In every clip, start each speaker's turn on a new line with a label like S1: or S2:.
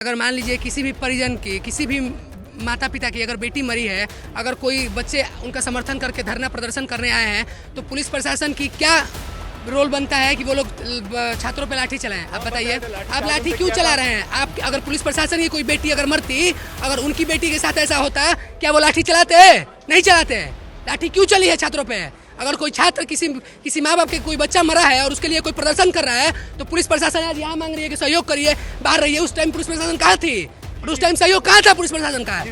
S1: अगर मान लीजिए किसी भी परिजन की, किसी भी माता पिता की अगर बेटी मरी है, अगर कोई बच्चे उनका समर्थन करके धरना प्रदर्शन करने आए हैं, तो पुलिस प्रशासन की क्या रोल बनता है कि वो लोग छात्रों पे लाठी चलाएं? आप बताइए, आप लाठी क्यों चला रहे हैं? आप अगर पुलिस प्रशासन की कोई बेटी अगर मरती, अगर उनकी बेटी के साथ ऐसा होता, क्या वो लाठी चलाते? नहीं चलाते। लाठी क्यों चली है छात्रों पे? अगर कोई छात्र किसी माँ बाप के कोई बच्चा मरा है और उसके लिए कोई प्रदर्शन कर रहा है, तो पुलिस प्रशासन आज यहाँ मांग रही है कि सहयोग करिए, बाहर रहिए। उस टाइम पुलिस प्रशासन कहाँ थी? और उस टाइम सहयोग कहाँ था पुलिस प्रशासन का?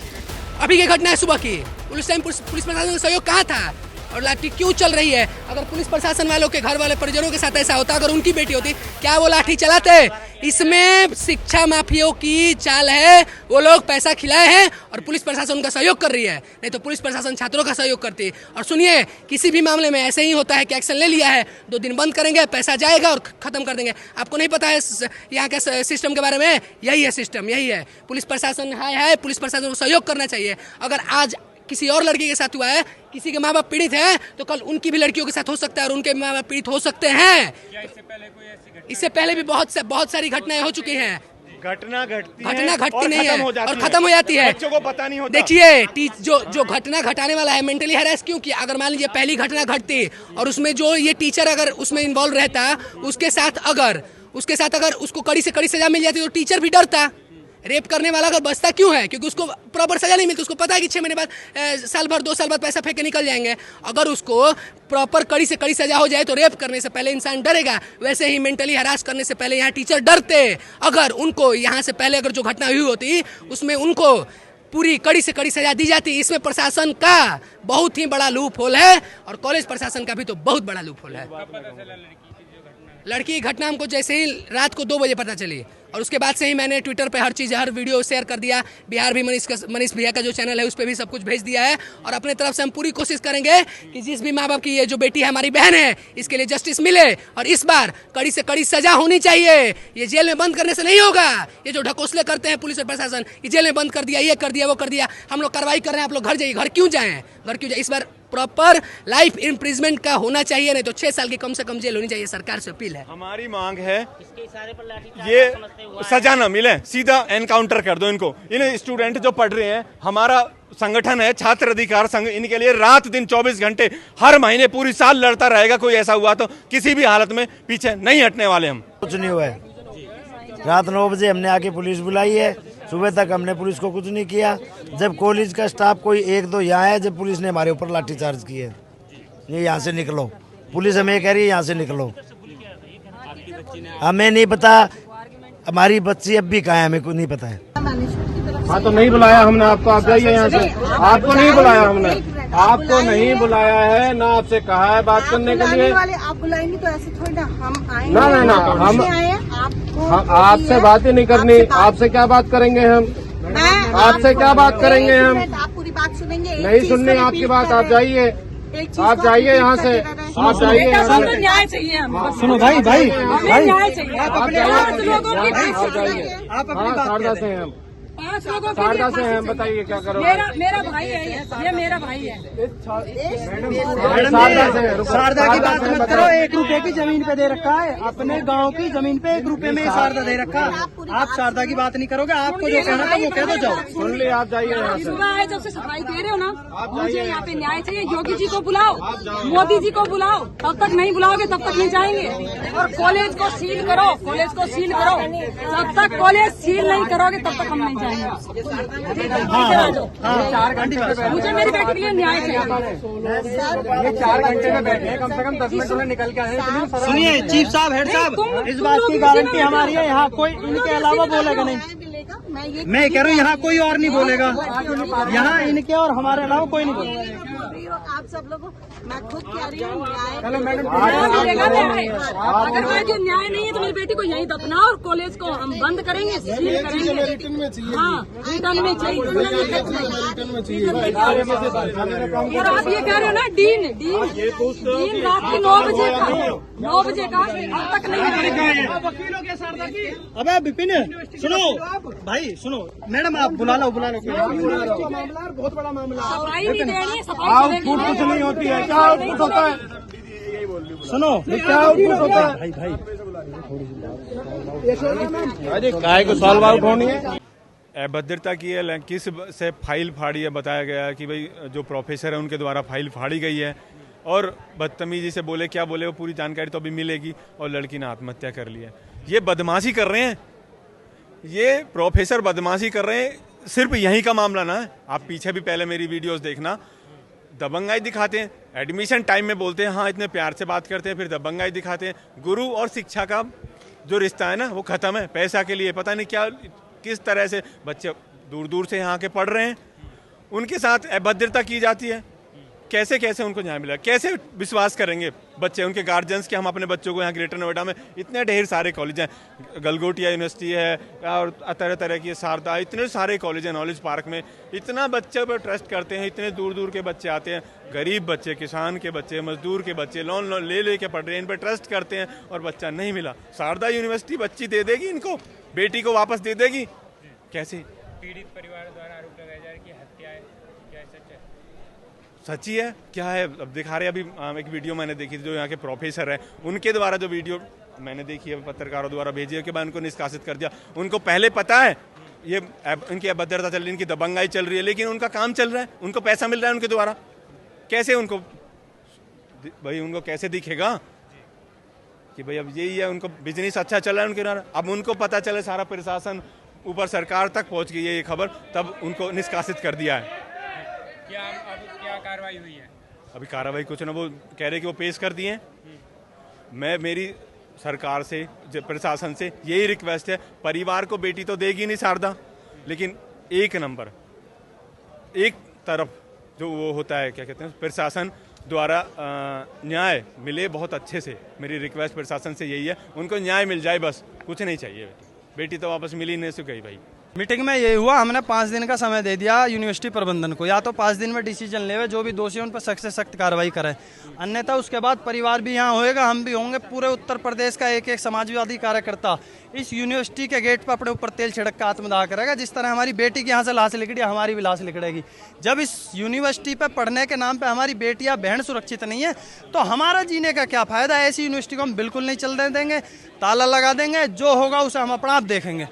S1: अभी की घटना है सुबह की, उस टाइम पुलिस प्रशासन का सहयोग कहाँ था? और लाठी क्यों चल रही है? अगर पुलिस प्रशासन वालों के घर वाले परिजनों के साथ ऐसा होता, अगर उनकी बेटी होती, क्या वो लाठी चलाते? इसमें शिक्षा माफियों की चाल है। वो लोग पैसा खिलाए हैं और पुलिस प्रशासन उनका सहयोग कर रही है, नहीं तो पुलिस प्रशासन छात्रों का सहयोग करती। और सुनिए, किसी भी मामले में ऐसे ही होता है कि एक्शन ले लिया है, 2 दिन बंद करेंगे, पैसा जाएगा और खत्म कर देंगे। आपको नहीं पता है यहाँ के सिस्टम के बारे में? यही है सिस्टम, यही है। पुलिस प्रशासन है, पुलिस प्रशासन को सहयोग करना चाहिए। अगर आज किसी और लड़की के साथ हुआ है, किसी के माँ बाप पीड़ित हैं, तो कल उनकी भी लड़कियों के साथ हो सकता है और उनके माँ बाप पीड़ित हो सकते हैं। इससे पहले भी बहुत सारी घटनाएं हो चुकी हैं। घटना घटती नहीं है और खत्म हो जाती है।
S2: बच्चों को पता नहीं होता।
S1: देखिए, जो घटना घटाने वाला है मेंटली हैरेस क्यों किया? अगर मान लीजिए पहली घटना घटती और उसमें जो ये टीचर अगर उसमें इन्वॉल्व रहता, उसके साथ अगर उसको कड़ी से कड़ी सजा मिल जाती, तो टीचर भी डरता। रेप करने वाला अगर बचता क्यों है? क्योंकि उसको प्रॉपर सजा नहीं मिलती। उसको पता है कि 6 महीने बाद, साल भर 2 साल बाद पैसा फेंक के निकल जाएंगे। अगर उसको प्रॉपर कड़ी से कड़ी सजा हो जाए तो रेप करने से पहले इंसान डरेगा। वैसे ही मेंटली हरास करने से पहले यहाँ टीचर डरते। अगर उनको यहाँ से पहले अगर जो घटना हुई होती, उसमें उनको पूरी कड़ी से कड़ी सजा दी जाती। इसमें प्रशासन का बहुत ही बड़ा लूप होल है और कॉलेज प्रशासन का भी तो बहुत बड़ा लूप होल है। लड़की की घटना हमको जैसे ही रात को 2 बजे पता चली और उसके बाद से ही मैंने ट्विटर पे हर वीडियो शेयर कर दिया। बिहार भी मनीष भैया का जो चैनल है उस पर भी सब कुछ भेज दिया है। और अपने तरफ से हम पूरी कोशिश करेंगे कि जिस भी माँ बाप की ये जो बेटी है, हमारी बहन है, इसके लिए जस्टिस मिले। और इस बार कड़ी से कड़ी सजा होनी चाहिए। ये जेल में बंद करने से नहीं होगा। ये जो ढकोसले करते हैं पुलिस और प्रशासन, ये जेल में बंद कर दिया, ये कर दिया, वो कर दिया, हम लोग कार्रवाई कर रहे हैं, आप लोग घर जाइए। घर क्यों जाएं? इस बार प्रॉपर लाइफ इम्प्रिजमेंट का होना चाहिए, नहीं तो 6 साल की कम से कम जेल होनी चाहिए। सरकार से अपील है।
S2: हमारी मांग है ये सजा न मिले, सीधा एनकाउंटर कर दो इनको। इन स्टूडेंट जो पढ़ रहे हैं, हमारा संगठन है छात्र अधिकार संघ, इनके लिए रात दिन 24 घंटे हर महीने पूरी साल लड़ता रहेगा। कोई ऐसा हुआ तो किसी भी हालत में पीछे नहीं हटने वाले हम।
S3: कुछ नहीं हुआ है। रात 9 बजे हमने आके पुलिस बुलाई है, सुबह तक हमने पुलिस को कुछ नहीं किया। जब कॉलेज का स्टाफ कोई 1-2 यहाँ है, जब पुलिस ने हमारे ऊपर लाठीचार्ज किए, ये यहाँ से निकलो। पुलिस हमें कह रही है यहाँ से निकलो। हमें नहीं पता हमारी बच्ची अब भी कहाँ है, हमें को नहीं पता है।
S4: हाँ, तो नहीं बुलाया हमने आपको, आप जाइए यहाँ से। आपको नहीं बुलाया हमने, आपको नहीं बुलाया है ना, आपसे कहा है बात करने के लिए।
S5: आप बुलाएंगे तो ऐसे थोड़ी ना हम आएंगे।
S4: ना हम आपसे बात ही नहीं करनी। आपसे क्या बात करेंगे हम? आपसे क्या बात करेंगे हम?
S5: आप पूरी बात सुनेंगे?
S4: नहीं सुननी आपकी बात। आप जाइए, आप जाइए यहाँ से, आप जाइए यहाँ से।
S6: न्याय चाहिए।
S4: सुनो भाई
S6: न्याय चाहिए।
S4: आप जाइए। हाँ, शारदा से हैं हम।
S6: 5 लोगों के
S4: शारदा से हैं, बताइए क्या करो।
S6: मेरा भाई है, ये मेरा भाई है।
S7: शारदा की बात मत करो। 1 रुपए की जमीन पे दे रखा है, अपने गांव की जमीन पे 1 रुपए में शारदा दे रखा है। आप शारदा की बात नहीं करोगे। आपको जो कहना था वो कह दो, जाओ।
S4: सुन ली, आप जाइए यहाँ से।
S6: सुबह है जब से सफाई दे रहे हो ना, मुझे यहाँ पे न्याय चाहिए। योगी जी को बुलाओ, मोदी जी को बुलाओ। तब तक नहीं बुलाओगे तब तक नहीं जाएंगे। और कॉलेज को सील करो, कॉलेज को सील करो। जब तक कॉलेज सील नहीं करोगे तब तक हम नहीं जाएंगे।
S7: 4 घंटे
S6: मुझे मेरी बेटी के लिए न्याय चाहिए।
S4: ये 4 घंटे में बैठे हैं, कम से कम 10 मिनट में निकल के आए।
S7: सुनिए चीफ साहब, हेड साहब, इस बात की गारंटी हमारी है, यहाँ कोई इनके अलावा बोलेगा नहीं। मैं कह रहा हूँ यहाँ कोई और नहीं बोलेगा। यहाँ इनके और हमारे अलावा कोई नहीं बोलेगा।
S5: आप सब लोगों, मैं खुद कह रही हूँ
S4: चलो मैडम,
S6: अगर न्याय नहीं है तो मेरी बेटी को यहीं दफनाओ और कॉलेज को हम बंद करेंगे, सील करेंगे। हाँ, रिटर्न में चाहिए। और आप ये कह रहे हो ना, डीन रात के 9 बजे का अब तक नहीं।
S7: वकीलों के शारदा की। अबे विपिन सुनो भाई, सुनो मैडम, आप बुला लो मामला बहुत बड़ा मामला।
S6: सफाई नहीं देनी, सफाई
S4: आउटपुट कुछ नहीं होती है। क्या आउटपुट होता है?
S7: सुनो
S4: क्या आउटपुट होता है? काय को सॉल्व आउट होनी है।
S2: अभद्रता की है, किस से फाइल फाड़ी है, बताया गया है कि भाई जो प्रोफेसर है उनके द्वारा फाइल फाड़ी गई है और बदतमीजी से बोले, क्या बोले वो पूरी जानकारी तो अभी मिलेगी, और लड़की ने आत्महत्या कर ली है। ये बदमाशी कर रहे हैं, ये प्रोफेसर बदमाशी कर रहे हैं। सिर्फ यहीं का मामला ना है, आप पीछे भी पहले मेरी वीडियोस देखना, दबंगाई दिखाते हैं, एडमिशन टाइम में बोलते हैं हाँ इतने प्यार से बात करते हैं, फिर दबंगाई दिखाते हैं। गुरु और शिक्षा का जो रिश्ता है ना वो खत्म है, पैसा के लिए पता नहीं क्या किस तरह से बच्चे दूर दूर से यहाँ के पढ़ रहे हैं, उनके साथ अभद्रता की जाती है। कैसे कैसे उनको न्याय मिला, कैसे विश्वास करेंगे बच्चे, उनके गार्जियंस के हम अपने बच्चों को यहाँ ग्रेटर नोएडा में इतने ढेर सारे कॉलेज हैं, गलगोटिया यूनिवर्सिटी है और तरह तरह की शारदा, इतने सारे कॉलेज हैं, नॉलेज पार्क में इतना बच्चे पर ट्रस्ट करते हैं, इतने दूर दूर के बच्चे आते हैं, गरीब बच्चे, किसान के बच्चे, मजदूर के बच्चे लोन ले के पढ़ रहे हैं, इन पर ट्रस्ट करते हैं और बच्चा नहीं मिला। शारदा यूनिवर्सिटी बच्ची दे देगी इनको, बेटी को वापस दे देगी, कैसे?
S8: पीड़ित परिवार द्वारा आरोप लगाया जा रहा है कि हत्या है, क्या सच है?
S2: सच्ची है क्या है अब दिखा रहे। अभी एक वीडियो मैंने देखी थी, जो यहाँ के प्रोफेसर है उनके द्वारा जो वीडियो मैंने देखी है, पत्रकारों द्वारा भेजी है, के बाद उनको निष्कासित कर दिया। उनको पहले पता है ये इनकी अभद्रता चल रही है, इनकी दबंगाई चल रही है, लेकिन उनका काम चल रहा है, उनको पैसा मिल रहा है उनके द्वारा। कैसे उनको भाई, उनको कैसे दिखेगा कि भाई अब यही है, उनको बिजनेस अच्छा चल रहा है उनके द्वारा। अब उनको पता चले, सारा प्रशासन ऊपर सरकार तक पहुंच गई है ये खबर, तब उनको निष्कासित कर दिया है।
S8: क्या कार्रवाई हुई है?
S2: अभी कार्रवाई कुछ ना, वो कह रहे कि वो पेश कर दिए। मैं मेरी सरकार से, प्रशासन से यही रिक्वेस्ट है, परिवार को बेटी तो देगी नहीं शारदा, लेकिन एक नंबर एक तरफ जो वो होता है क्या कहते हैं प्रशासन द्वारा न्याय मिले बहुत अच्छे से। मेरी रिक्वेस्ट प्रशासन से यही है, उनको न्याय मिल जाए, बस कुछ नहीं चाहिए। बेटी तो वापस मिली नहीं सकी भाई।
S7: मीटिंग में ये हुआ, हमने 5 दिन का समय दे दिया यूनिवर्सिटी प्रबंधन को, या तो 5 दिन में डिसीजन लेवे, जो भी दोषी उन पर सख्त से सख्त कार्रवाई करें, अन्यथा उसके बाद परिवार भी यहाँ होएगा, हम भी होंगे, पूरे उत्तर प्रदेश का एक एक समाजवादी कार्यकर्ता इस यूनिवर्सिटी के गेट पर अपने ऊपर तेल छिड़क का आत्मदाह करेगा। जिस तरह हमारी बेटी की यहाँ से लाश लिकड़ी, हमारी भी लाश लिकड़ेगी। जब इस यूनिवर्सिटी पर पढ़ने के नाम पर हमारी बेटियाँ बहन सुरक्षित नहीं है तो हमारा जीने का क्या फ़ायदा? ऐसी यूनिवर्सिटी को हम बिल्कुल नहीं चलने देंगे, ताला लगा देंगे, जो होगा उसे हम अपना आप देखेंगे।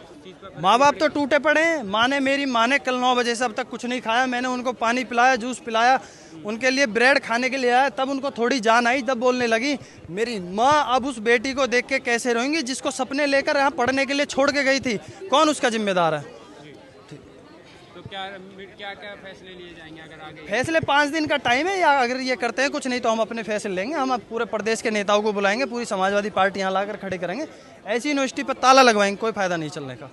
S7: माँ बाप तो टूटे पड़े हैं। मेरी माँ ने कल 9 बजे से अब तक कुछ नहीं खाया, मैंने उनको पानी पिलाया, जूस पिलाया, उनके लिए ब्रेड खाने के लिए आया, तब उनको थोड़ी जान आई, तब बोलने लगी। मेरी माँ अब उस बेटी को देख के कैसे रोएंगी जिसको सपने लेकर यहाँ पढ़ने के लिए छोड़ के गई थी? कौन उसका जिम्मेदार है?
S8: तो क्या फैसले लिए जाएंगे अगर आगे?
S7: फैसले 5 दिन का टाइम है, या अगर ये करते हैं कुछ नहीं तो हम अपने फैसले लेंगे। हम अब पूरे प्रदेश के नेताओं को बुलाएंगे, पूरी समाजवादी पार्टी यहाँ लाकर खड़े करेंगे, ऐसी यूनिवर्सिटी पर ताला लगवाएंगे, कोई फायदा नहीं चलने का।